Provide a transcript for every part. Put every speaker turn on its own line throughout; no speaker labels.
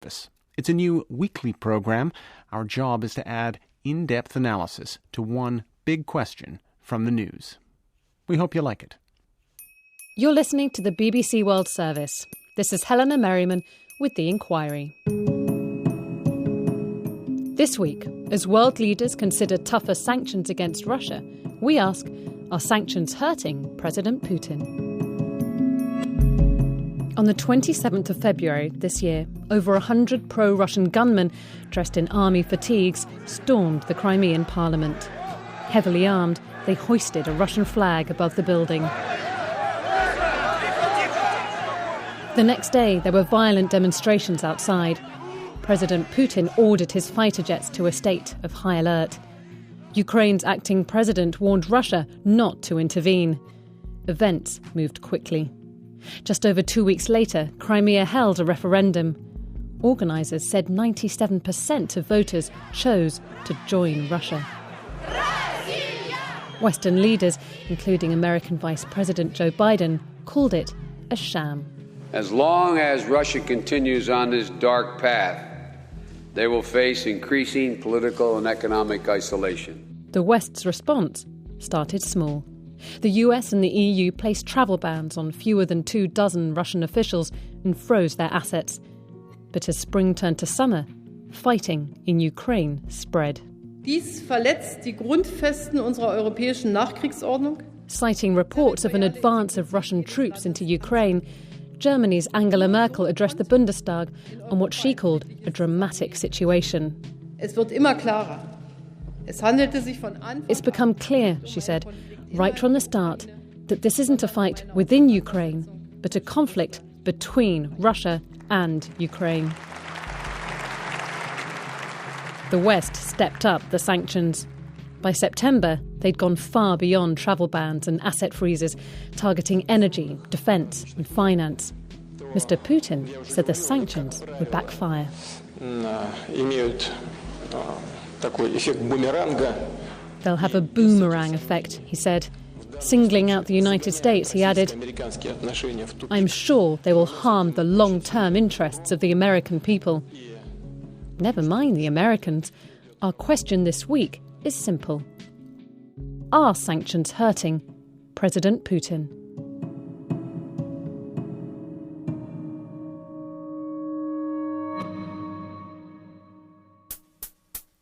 It's a new weekly program. Our job is to add in-depth analysis to one big question from the news. We hope you like it.
You're listening to the BBC World Service. This is Helena Merriman with The Inquiry. This week, as world leaders consider tougher sanctions against Russia, we ask, are sanctions hurting President Putin? On the 27th of February this year, over 100 pro-Russian gunmen dressed in army fatigues stormed the Crimean parliament. Heavily armed, they hoisted a Russian flag above the building. The next day, there were violent demonstrations outside. President Putin ordered his fighter jets to a state of high alert. Ukraine's acting president warned Russia not to intervene. Events moved quickly. Just over 2 weeks later, Crimea held a referendum. Organisers said 97% of voters chose to join Russia. Western leaders, including American Vice President Joe Biden, called it a sham.
As long as Russia continues on this dark path, they will face increasing political and economic isolation.
The West's response started small. The US and the EU placed travel bans on fewer than 24 Russian officials and froze their assets. But as spring turned to summer, fighting in Ukraine spread.
Dies verletzt die Grundfesten unserer europäischen Nachkriegsordnung.
Citing reports of an advance of Russian troops into Ukraine, Germany's Angela Merkel addressed the Bundestag on what she called a dramatic situation.
Es wird immer klarer. Es handelte sich von Anfang.
It's become clear, she said, right from the start, that this isn't a fight within Ukraine, but a conflict between Russia and Ukraine. The West stepped up the sanctions. By September, they'd gone far beyond travel bans and asset freezes, targeting energy, defence and finance. Mr. Putin said the sanctions would backfire. They'll have a boomerang effect, he said. Singling out the United States, he added, I'm sure they will harm the long-term interests of the American people. Never mind the Americans. Our question this week is simple. Are sanctions hurting President Putin?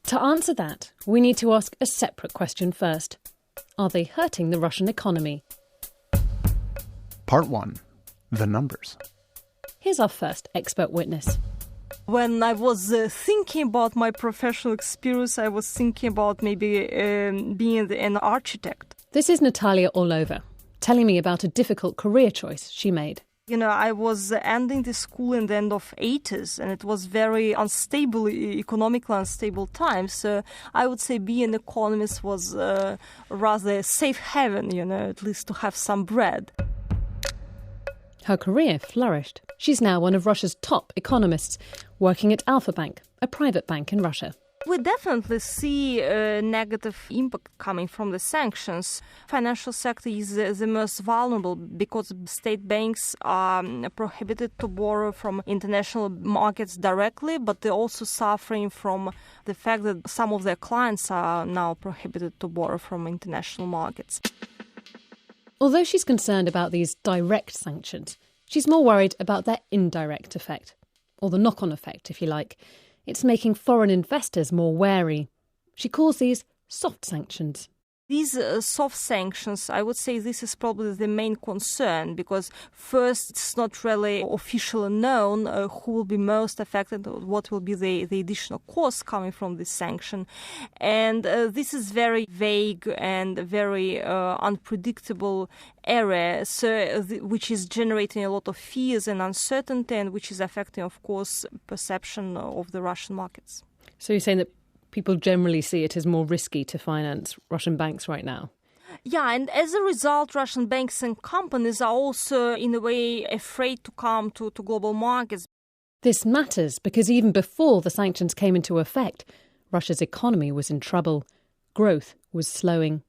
To answer that, we need to ask a separate question first. Are they hurting the Russian economy?
Part 1. The numbers.
Here's our first expert witness.
When I was thinking about my professional experience, I was thinking about maybe being an architect.
This is Natalia Orlova, telling me about a difficult career choice she made.
You know, I was ending the school in the end of 80s, and it was very unstable, economically unstable times. So I would say being an economist was rather a safe haven, you know, at least to have some bread.
Her career flourished. She's now one of Russia's top economists, working at Alfa Bank, a private bank in Russia.
We definitely see a negative impact coming from the sanctions. Financial sector is the most vulnerable because state banks are prohibited to borrow from international markets directly, but they're also suffering from the fact that some of their clients are now prohibited to borrow from international markets.
Although she's concerned about these direct sanctions, she's more worried about their indirect effect, or the knock-on effect, if you like. It's making foreign investors more wary. She calls these soft sanctions.
These soft sanctions, I would say this is probably the main concern because first, it's not really officially known who will be most affected, or what will be the additional costs coming from this sanction. And this is very vague and very unpredictable area, which is generating a lot of fears and uncertainty and which is affecting, of course, perception of the Russian markets.
So you're saying that people generally see it as more risky to finance Russian banks right now?
Yeah, and as a result, Russian banks and companies are also, in a way, afraid to come to global markets.
This matters because even before the sanctions came into effect, Russia's economy was in trouble. Growth was slowing.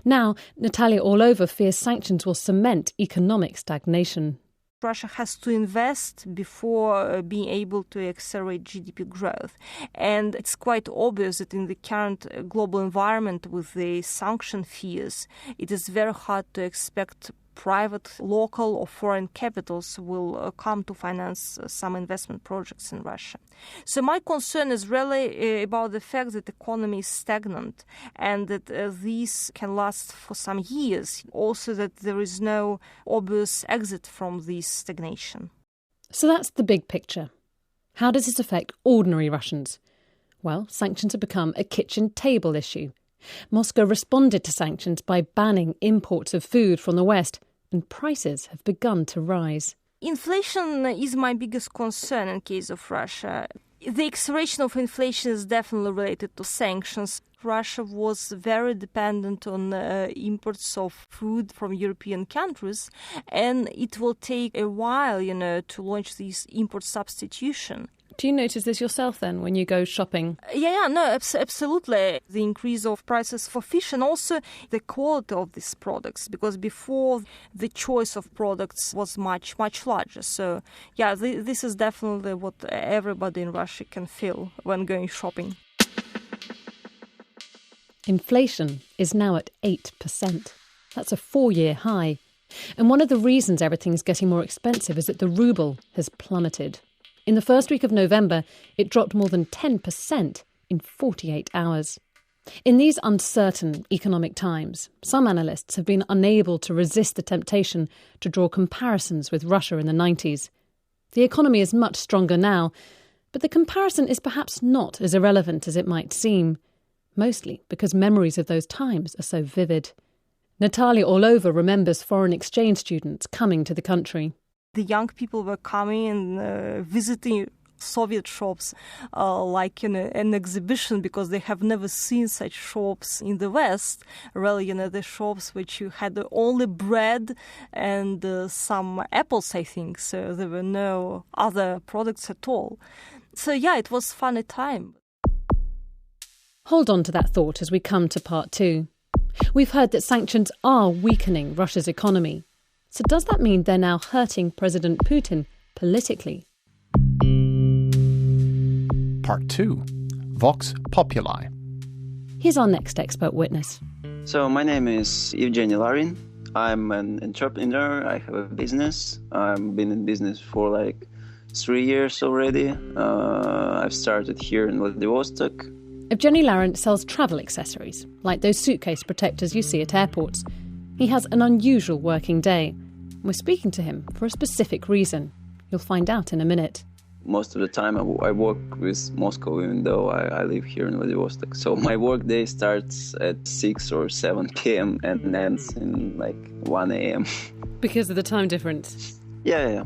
Now, Natalia Orlova fears sanctions will cement economic stagnation.
Russia has to invest before being able to accelerate GDP growth. And it's quite obvious that in the current global environment with the sanction fears, it is very hard to expect private, local or foreign capitals will come to finance some investment projects in Russia. So my concern is really about the fact that the economy is stagnant and that these can last for some years. Also that there is no obvious exit from this stagnation.
So that's the big picture. How does this affect ordinary Russians? Well, sanctions have become a kitchen table issue. Moscow responded to sanctions by banning imports of food from the West, and prices have begun to rise.
Inflation is my biggest concern in case of Russia. The acceleration of inflation is definitely related to sanctions. Russia was very dependent on imports of food from European countries, and it will take a while, to launch this import substitution.
Do you notice this yourself then when you go shopping?
Absolutely. The increase of prices for fish and also the quality of these products, because before the choice of products was much, much larger. So, this is definitely what everybody in Russia can feel when going shopping.
Inflation is now at 8%. That's a 4-year high. And one of the reasons everything's getting more expensive is that the ruble has plummeted. In the first week of November, it dropped more than 10% in 48 hours. In these uncertain economic times, some analysts have been unable to resist the temptation to draw comparisons with Russia in the 90s. The economy is much stronger now, but the comparison is perhaps not as irrelevant as it might seem, mostly because memories of those times are so vivid. Natalia Orlova remembers foreign exchange students coming to the country.
The young people were coming and visiting Soviet shops like an exhibition, because they have never seen such shops in the West. Really, the shops which you had only bread and some apples, I think. So there were no other products at all. So it was a funny time.
Hold on to that thought as we come to part 2. We've heard that sanctions are weakening Russia's economy. So does that mean they're now hurting President Putin politically?
Part 2. Vox Populi.
Here's our next expert witness.
So my name is Evgeny Larin. I'm an entrepreneur. I have a business. I've been in business for 3 years already. I've started here in Vladivostok.
Evgeny Larin sells travel accessories, like those suitcase protectors you see at airports. He has an unusual working day. We're speaking to him for a specific reason. You'll find out in a minute.
Most of the time I work with Moscow, even though I live here in Vladivostok. So my work day starts at 6 or 7 p.m. and ends in 1 a.m.
Because of the time difference?
Yeah.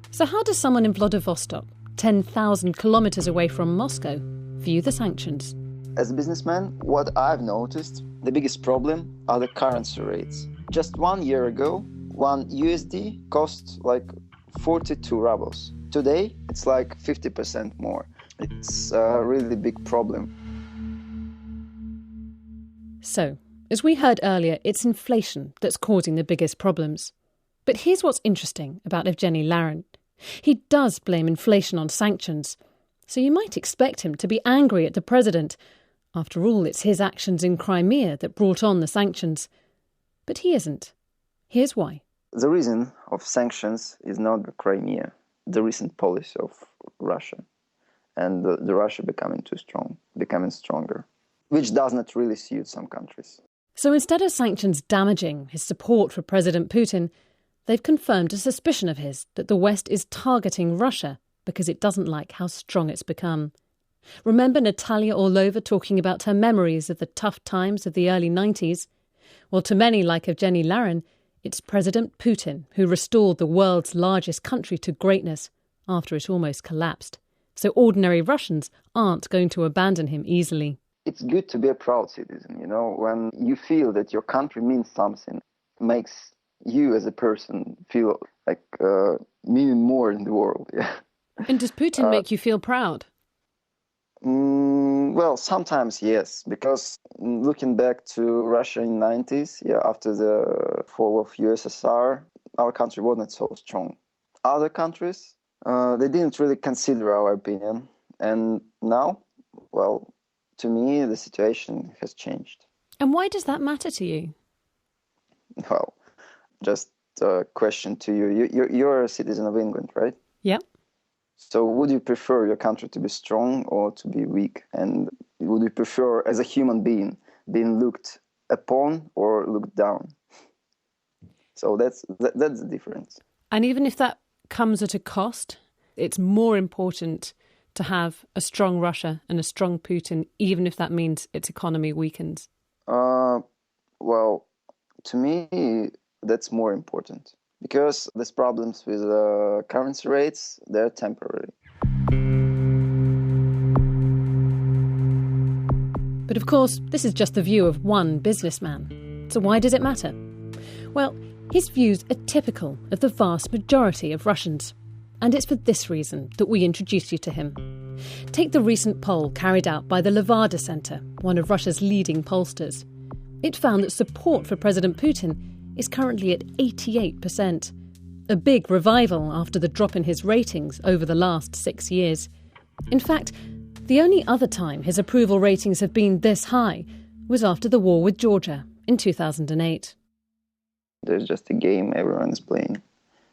So how does someone in Vladivostok, 10,000 kilometres away from Moscow, view the sanctions?
As a businessman, what I've noticed, the biggest problem are the currency rates. Just 1 year ago, 1 USD cost 42 rubles. Today, it's 50% more. It's a really big problem.
So, as we heard earlier, it's inflation that's causing the biggest problems. But here's what's interesting about Evgeny Larin. He does blame inflation on sanctions. So you might expect him to be angry at the president. After all, it's his actions in Crimea that brought on the sanctions. But he isn't. Here's why.
The reason of sanctions is not the Crimea, the recent policy of Russia, and the Russia becoming stronger, which does not really suit some countries.
So instead of sanctions damaging his support for President Putin, they've confirmed a suspicion of his that the West is targeting Russia because it doesn't like how strong it's become. Remember Natalia Orlova talking about her memories of the tough times of the early 90s? Well, to many like Evgeny Larin, it's President Putin who restored the world's largest country to greatness after it almost collapsed. So ordinary Russians aren't going to abandon him easily.
It's good to be a proud citizen, when you feel that your country means something, makes you as a person feel like meaning more in the world. Yeah.
And does Putin make you feel proud?
Well, sometimes yes, because looking back to Russia in the 90s, after the fall of USSR, our country wasn't so strong. Other countries, they didn't really consider our opinion. And now, well, to me, the situation has changed.
And why does that matter to you?
Well, just a question to you. You're a citizen of England, right?
Yep.
So would you prefer your country to be strong or to be weak? And would you prefer, as a human being, being looked upon or looked down? So that's the difference.
And even if that comes at a cost, it's more important to have a strong Russia and a strong Putin, even if that means its economy weakens.
Well, to me, that's more important. Because these problems with currency rates, they're temporary.
But of course, this is just the view of one businessman. So why does it matter? Well, his views are typical of the vast majority of Russians. And it's for this reason that we introduce you to him. Take the recent poll carried out by the Levada Center, one of Russia's leading pollsters. It found that support for President Putin is currently at 88%. A big revival after the drop in his ratings over the last 6 years. In fact, the only other time his approval ratings have been this high was after the war with Georgia in 2008.
There's just a game everyone is playing.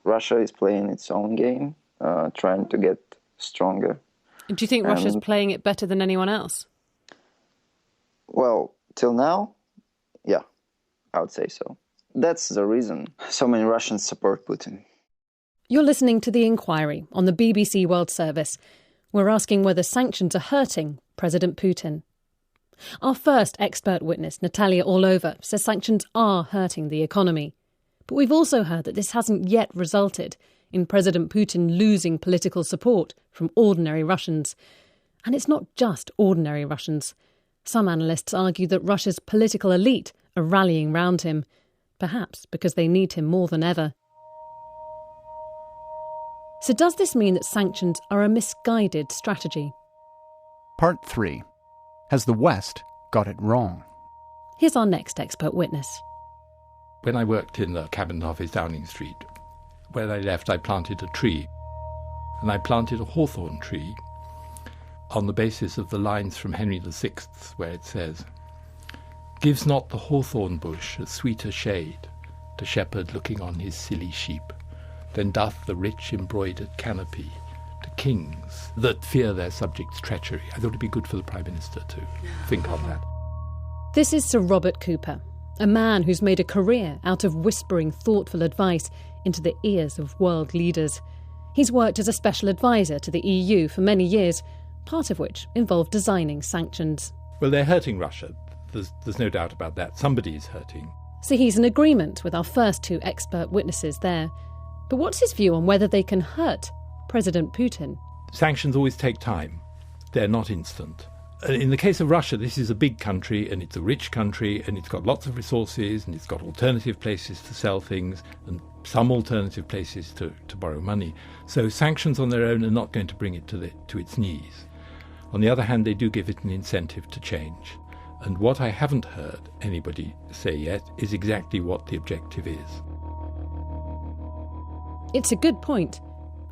Russia is playing its own game, trying to get stronger.
Do you think Russia's playing it better than anyone else?
Well, till now, yeah, I would say so. That's the reason so many Russians support Putin.
You're listening to The Inquiry on the BBC World Service. We're asking whether sanctions are hurting President Putin. Our first expert witness, Natalia Orlova, says sanctions are hurting the economy. But we've also heard that this hasn't yet resulted in President Putin losing political support from ordinary Russians. And it's not just ordinary Russians. Some analysts argue that Russia's political elite are rallying round him, perhaps because they need him more than ever. So does this mean that sanctions are a misguided strategy?
Part 3. Has the West got it wrong?
Here's our next expert witness.
When I worked in the Cabinet Office, Downing Street, when I left, I planted a tree. And I planted a hawthorn tree on the basis of the lines from Henry VI, where it says, "Gives not the hawthorn bush a sweeter shade to shepherd looking on his silly sheep, than doth the rich embroidered canopy to kings that fear their subjects' treachery." I thought it'd be good for the Prime Minister to think on that.
This is Sir Robert Cooper, a man who's made a career out of whispering thoughtful advice into the ears of world leaders. He's worked as a special advisor to the EU for many years, part of which involved designing sanctions.
Well, they're hurting Russia. There's no doubt about that. Somebody's hurting.
So he's in agreement with our first two expert witnesses there. But what's his view on whether they can hurt President Putin?
Sanctions always take time. They're not instant. In the case of Russia, this is a big country, and it's a rich country, and it's got lots of resources, and it's got alternative places to sell things, and some alternative places to borrow money. So sanctions on their own are not going to bring it to its knees. On the other hand, they do give it an incentive to change. And what I haven't heard anybody say yet is exactly what the objective is.
It's a good point.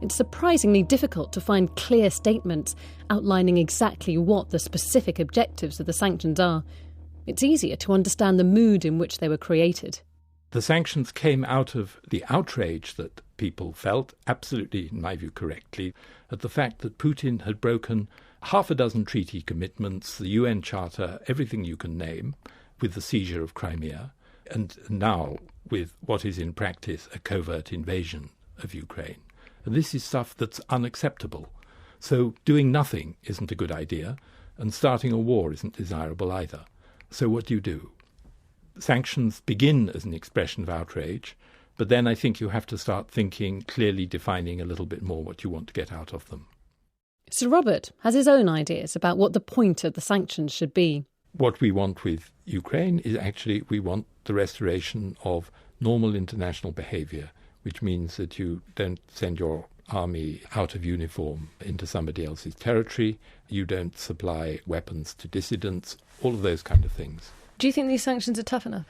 It's surprisingly difficult to find clear statements outlining exactly what the specific objectives of the sanctions are. It's easier to understand the mood in which they were created.
The sanctions came out of the outrage that people felt, absolutely, in my view, correctly, at the fact that Putin had broken half a dozen treaty commitments, the UN Charter, everything you can name, with the seizure of Crimea, and now with what is in practice a covert invasion of Ukraine. And this is stuff that's unacceptable. So doing nothing isn't a good idea, and starting a war isn't desirable either. So what do? Sanctions begin as an expression of outrage, but then I think you have to start thinking, clearly defining a little bit more what you want to get out of them.
Sir Robert has his own ideas about what the point of the sanctions should be.
What we want with Ukraine is actually we want the restoration of normal international behaviour, which means that you don't send your army out of uniform into somebody else's territory, you don't supply weapons to dissidents, all of those kind of things.
Do you think these sanctions are tough enough?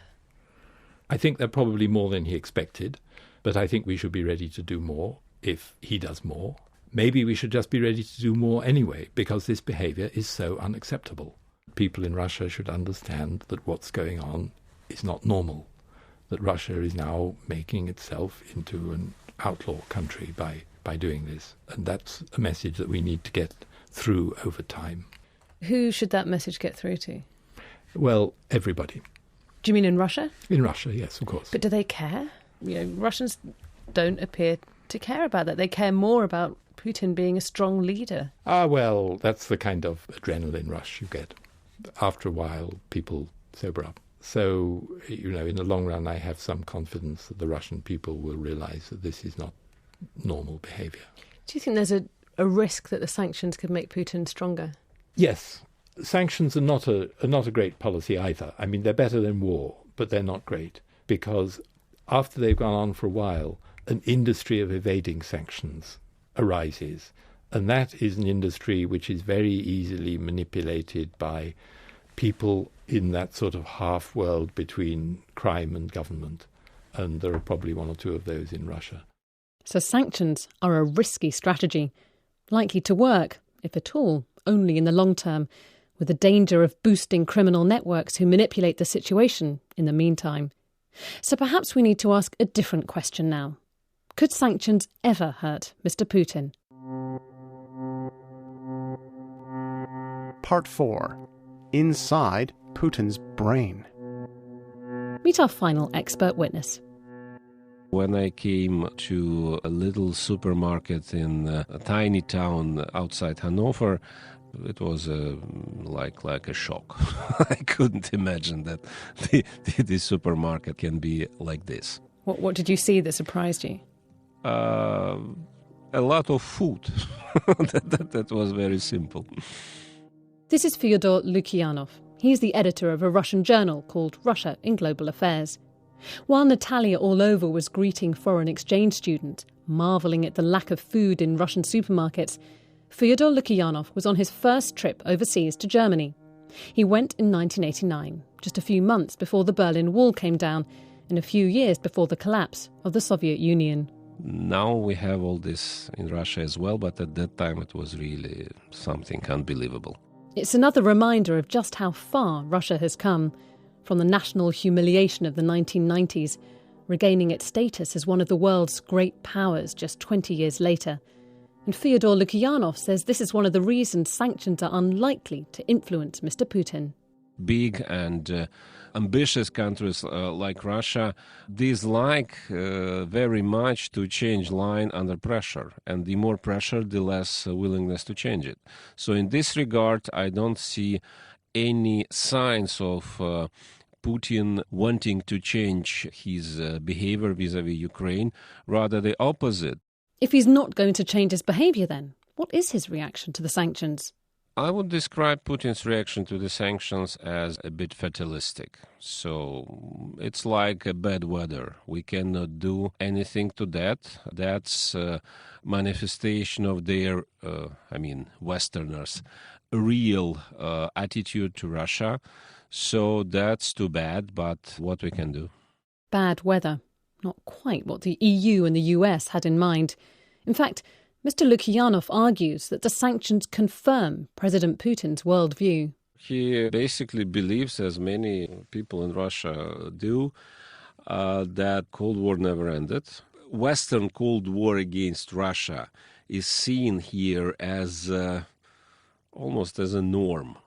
I think they're probably more than he expected, but I think we should be ready to do more. if he does more. Maybe we should just be ready to do more anyway, because this behavior is so unacceptable. People in Russia should understand that what's going on is not normal, that Russia is now making itself into an outlaw country by doing this. And that's a message that we need to get through over time.
Who should that message get through to?
Well, everybody.
Do you mean in Russia?
In Russia, yes, of course.
But do they care? Russians don't appear to care about that. They care more about Putin being a strong leader.
Well, that's the kind of adrenaline rush you get. After a while, people sober up. So, in the long run, I have some confidence that the Russian people will realize that this is not normal behavior.
Do you think there's a risk that the sanctions could make Putin stronger?
Yes. Sanctions are not a great policy either. I mean, they're better than war, but they're not great, because after they've gone on for a while, an industry of evading sanctions arises. And that is an industry which is very easily manipulated by people in that sort of half-world between crime and government. And there are probably one or two of those in Russia.
So sanctions are a risky strategy, likely to work, if at all, only in the long term, with the danger of boosting criminal networks who manipulate the situation in the meantime. So perhaps we need to ask a different question now. Could sanctions ever hurt Mr. Putin?
Part 4. Inside Putin's brain.
Meet our final expert witness.
When I came to a little supermarket in a tiny town outside Hanover, it was like a shock. I couldn't imagine that the supermarket can be like this.
What did you see that surprised you?
A lot of food. that was very simple.
This is Fyodor Lukyanov. He's the editor of a Russian journal called Russia in Global Affairs. While Natalia Orlova was greeting foreign exchange students, marvelling at the lack of food in Russian supermarkets, Fyodor Lukyanov was on his first trip overseas to Germany. He went in 1989, just a few months before the Berlin Wall came down and a few years before the collapse of the Soviet Union.
Now we have all this in Russia as well, but at that time it was really something unbelievable.
It's another reminder of just how far Russia has come, from the national humiliation of the 1990s, regaining its status as one of the world's great powers just 20 years later. And Fyodor Lukyanov says this is one of the reasons sanctions are unlikely to influence Mr. Putin.
Big and ambitious countries like Russia dislike very much to change line under pressure. And the more pressure, the less willingness to change it. So in this regard, I don't see any signs of Putin wanting to change his behavior vis-à-vis Ukraine, rather the opposite.
If he's not going to change his behaviour then, what is his reaction to the sanctions?
I would describe Putin's reaction to the sanctions as a bit fatalistic. So it's like a bad weather. We cannot do anything to that. That's a manifestation of their, Westerners' real attitude to Russia. So that's too bad, but what we can do?
Bad weather. Not quite what the EU and the US had in mind. In fact, Mr. Lukyanov argues that the sanctions confirm President Putin's worldview.
He basically believes, as many people in Russia do, that Cold War never ended. Western Cold War against Russia is seen here as almost as a norm.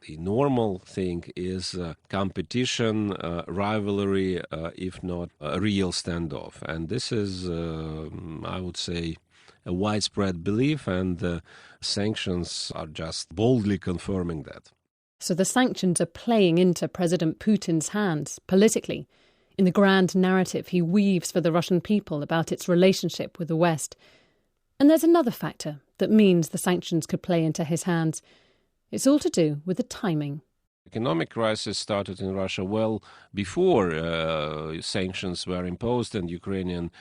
The normal thing is competition, rivalry, if not a real standoff. And this is, I would say, a widespread belief, and sanctions are just boldly confirming that.
So the sanctions are playing into President Putin's hands politically, in the grand narrative he weaves for the Russian people about its relationship with the West. And there's another factor that means the sanctions could play into his hands. It's all to do with the timing.
Economic crisis started in Russia well before sanctions were imposed and Ukrainian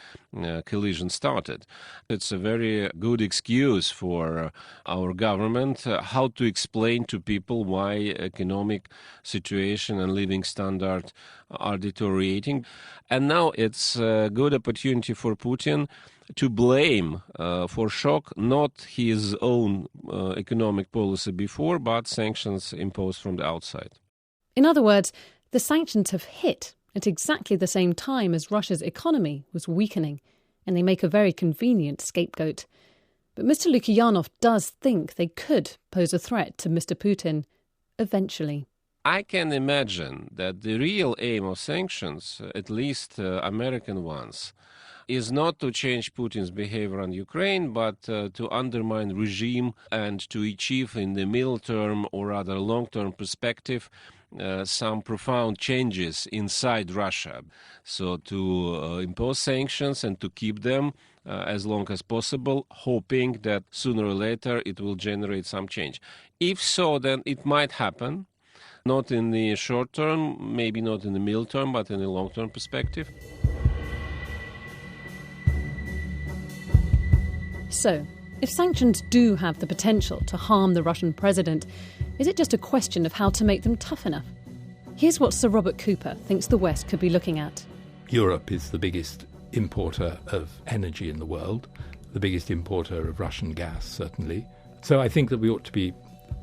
collision started. It's a very good excuse for our government how to explain to people why economic situation and living standard are deteriorating. And now it's a good opportunity for Putin to blame for shock not his own economic policy before, but sanctions imposed from the outside.
In other words, the sanctions have hit at exactly the same time as Russia's economy was weakening, and they make a very convenient scapegoat. But Mr. Lukyanov does think they could pose a threat to Mr. Putin eventually.
I can imagine that the real aim of sanctions, at least American ones, is not to change Putin's behavior on Ukraine, but to undermine regime and to achieve in the middle term or rather long-term perspective some profound changes inside Russia. So to impose sanctions and to keep them as long as possible, hoping that sooner or later it will generate some change. If so, then it might happen. Not in the short term, maybe not in the middle term, but in the long-term perspective.
So, if sanctions do have the potential to harm the Russian president, is it just a question of how to make them tough enough? Here's what Sir Robert Cooper thinks the West could be looking at.
Europe is the biggest importer of energy in the world, the biggest importer of Russian gas, certainly. So I think that we ought to be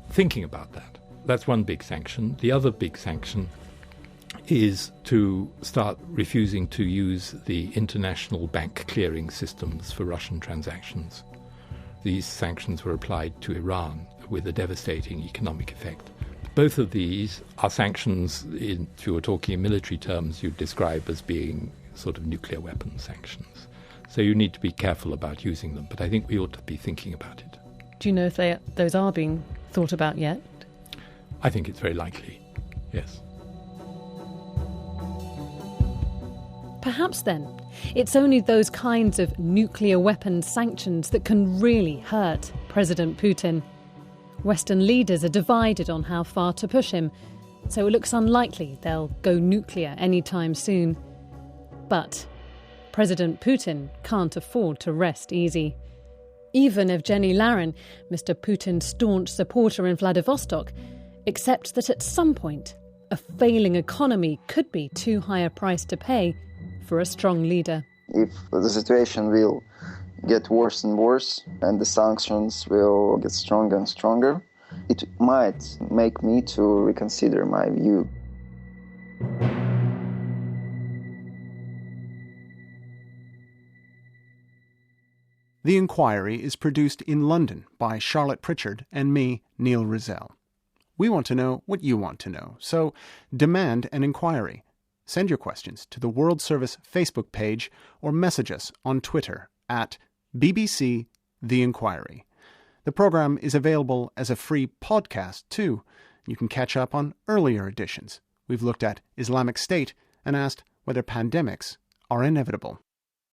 thinking about that. That's one big sanction. The other big sanction is to start refusing to use the international bank clearing systems for Russian transactions. These sanctions were applied to Iran with a devastating economic effect. Both of these are sanctions, if you were talking in military terms, you'd describe as being sort of nuclear weapon sanctions. So you need to be careful about using them, but I think we ought to be thinking about it.
Do you know if those are being thought about yet?
I think it's very likely, yes.
Perhaps then, it's only those kinds of nuclear weapons sanctions that can really hurt President Putin. Western leaders are divided on how far to push him, so it looks unlikely they'll go nuclear anytime soon. But President Putin can't afford to rest easy. Even Evgeny Larin, Mr. Putin's staunch supporter in Vladivostok, accepts that at some point a failing economy could be too high a price to pay for a strong leader.
If the situation will get worse and worse and the sanctions will get stronger and stronger, it might make me to reconsider my view.
The Inquiry is produced in London by Charlotte Pritchard and me, Neil Rizal. We want to know what you want to know, so demand an inquiry. Send your questions to the World Service Facebook page or message us on Twitter at BBC The Inquiry. The program is available as a free podcast too. You can catch up on earlier editions. We've looked at Islamic State and asked whether pandemics are inevitable.